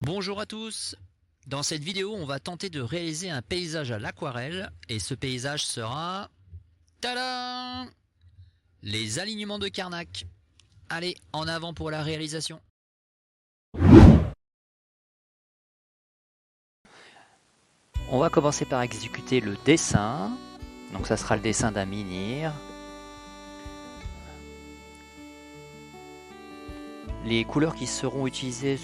Bonjour à tous. Dans cette vidéo, on va tenter de réaliser un paysage à l'aquarelle et ce paysage sera... Tada! Les alignements de Carnac. Allez, en avant pour la réalisation. On va commencer par exécuter le dessin. Donc ça sera le dessin d'un menhir. Les couleurs qui seront utilisées,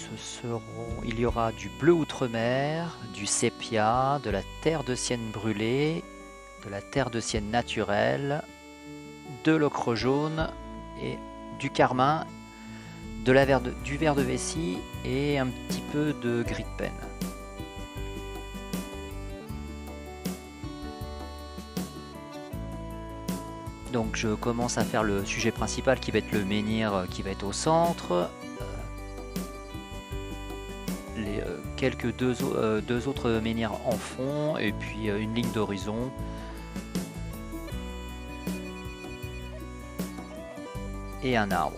il y aura du bleu outre-mer, du sépia, de la terre de sienne brûlée, de la terre de sienne naturelle, de l'ocre jaune et du carmin, du verre de vessie et un petit peu de gris de peine. Donc je commence à faire le sujet principal qui va être le menhir qui va être au centre. Quelques deux autres menhirs en fond et puis une ligne d'horizon. Et un arbre.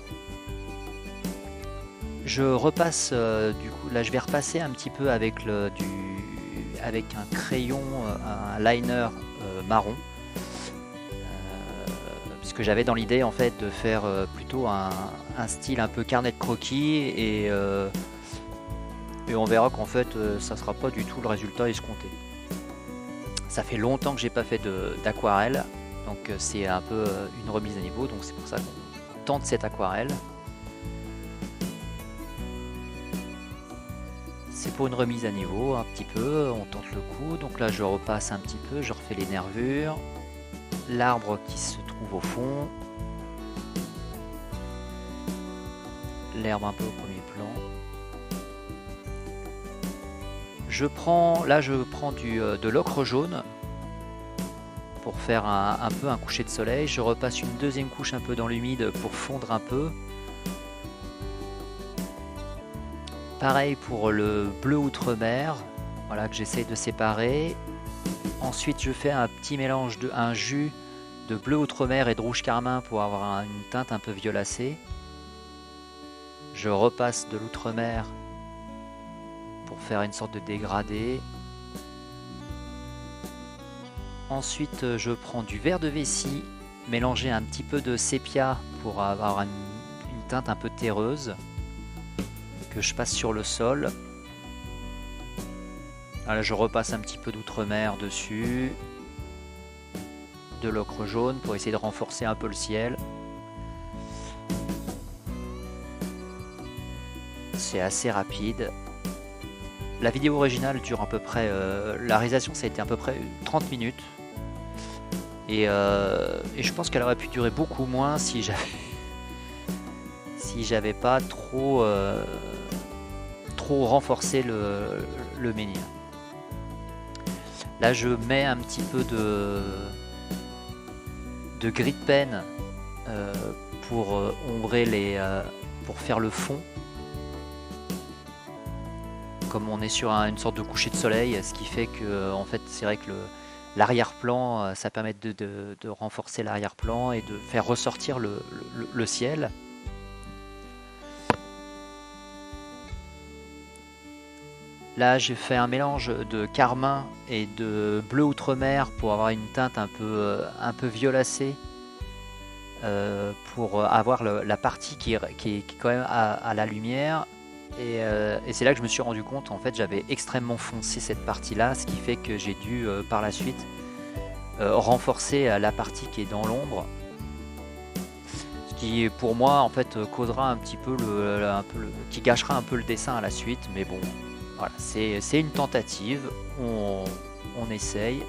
Je repasse du coup là je vais repasser un petit peu avec un crayon, un liner marron. Puisque j'avais dans l'idée en fait de faire plutôt un style un peu carnet de croquis et on verra qu'en fait ça sera pas du tout le résultat escompté. Ça fait longtemps que j'ai pas fait d'aquarelle, donc c'est un peu une remise à niveau, donc c'est pour ça qu'on tente cette aquarelle. C'est pour une remise à niveau un petit peu, on tente le coup, donc là je repasse un petit peu, je refais les nervures, l'arbre qui se trouve au fond, l'herbe un peu au premier plan. Je prends de l'ocre jaune pour faire un peu un coucher de soleil. Je repasse une deuxième couche un peu dans l'humide pour fondre un peu. Pareil pour le bleu outre-mer, voilà, que j'essaie de séparer. Ensuite je fais un petit mélange un jus de bleu outre-mer et de rouge carmin pour avoir une teinte un peu violacée. Je repasse de l'outre-mer pour faire une sorte de dégradé. Ensuite je prends du verre de vessie, mélanger un petit peu de sépia pour avoir une teinte un peu terreuse que je passe sur le sol. Là je repasse un petit peu d'outre-mer dessus, de l'ocre jaune pour essayer de renforcer un peu le ciel. C'est assez rapide. La vidéo originale dure à peu près, la réalisation ça a été à peu près 30 minutes et je pense qu'elle aurait pu durer beaucoup moins si j'avais pas trop renforcé le menhir. Là je mets un petit peu de gris de peine pour ombrer pour faire le fond. Comme on est sur une sorte de coucher de soleil, ce qui fait que en fait c'est vrai que l'arrière-plan, ça permet de renforcer l'arrière-plan et de faire ressortir le ciel. Là j'ai fait un mélange de carmin et de bleu outre-mer pour avoir une teinte un peu violacée, pour avoir la partie qui est quand même à la lumière. Et c'est là que je me suis rendu compte, en fait j'avais extrêmement foncé cette partie là, ce qui fait que j'ai dû par la suite renforcer la partie qui est dans l'ombre, ce qui pour moi en fait causera un petit peu qui gâchera un peu le dessin à la suite, mais bon voilà, c'est une tentative, on essaye.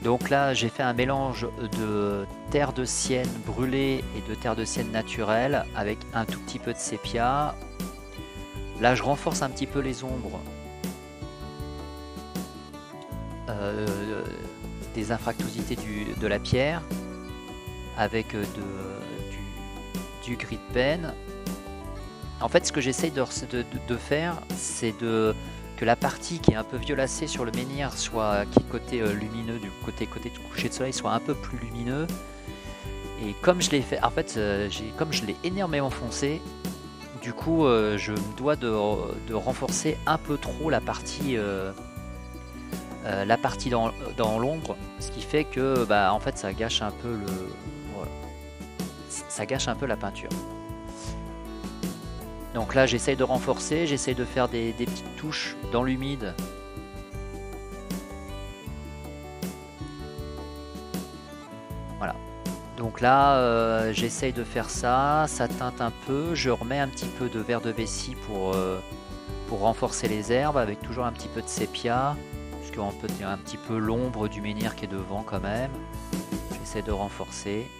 Donc là j'ai fait un mélange de terre de sienne brûlée et de terre de sienne naturelle avec un tout petit peu de sépia. Là je renforce un petit peu les ombres des infractuosités de la pierre avec du gris de peine. En fait ce que j'essaye de faire, c'est que la partie qui est un peu violacée sur le menhir qui est côté lumineux, du côté de coucher de soleil, soit un peu plus lumineux. Et comme je l'ai fait, en fait, comme je l'ai énormément foncé, du coup, je me dois de renforcer un peu trop la partie dans l'ombre, ce qui fait que bah, en fait ça gâche un peu voilà. Ça gâche un peu la peinture. Donc là j'essaye de renforcer, j'essaye de faire des petites touches dans l'humide. Voilà. Donc là j'essaye de faire ça, ça teinte un peu, je remets un petit peu de verre de vessie pour renforcer les herbes avec toujours un petit peu de sépia. On peut dire un petit peu l'ombre du menhir qui est devant quand même. J'essaie de renforcer.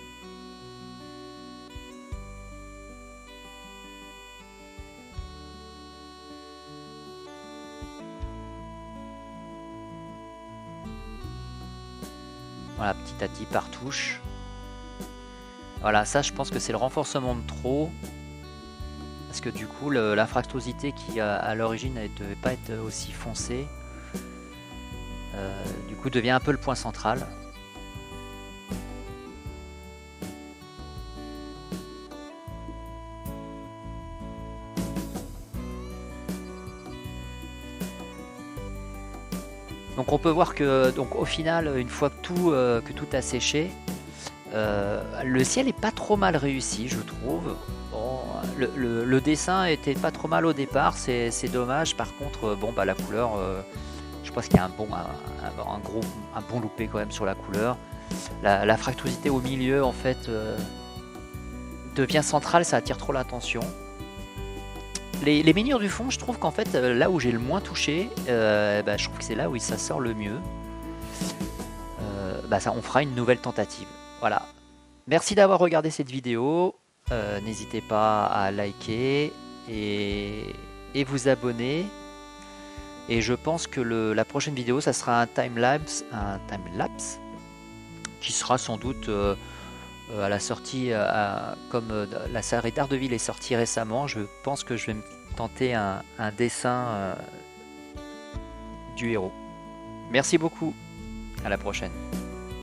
Voilà, petit à petit par touche. Voilà, ça je pense que c'est le renforcement de trop. Parce que du coup, la fractosité qui à l'origine ne devait pas être aussi foncée. Du coup devient un peu le point central. Donc on peut voir que donc au final, une fois que tout a séché, le ciel est pas trop mal réussi, je trouve. Bon, le dessin était pas trop mal au départ, c'est dommage. Par contre, bon bah la couleur, je pense qu'il y a un bon loupé quand même sur la couleur. La fractosité au milieu en fait devient centrale, ça attire trop l'attention. Les menhirs du fond, je trouve qu'en fait là où j'ai le moins touché, bah, je trouve que c'est là où ça sort le mieux. Bah, on fera une nouvelle tentative. Voilà. Merci d'avoir regardé cette vidéo. N'hésitez pas à liker et vous abonner. Et je pense que la prochaine vidéo, ça sera un time-lapse qui sera sans doute à la sortie, comme la série Daredevil est sortie récemment. Je pense que je vais me tenter un dessin du héros. Merci beaucoup, à la prochaine.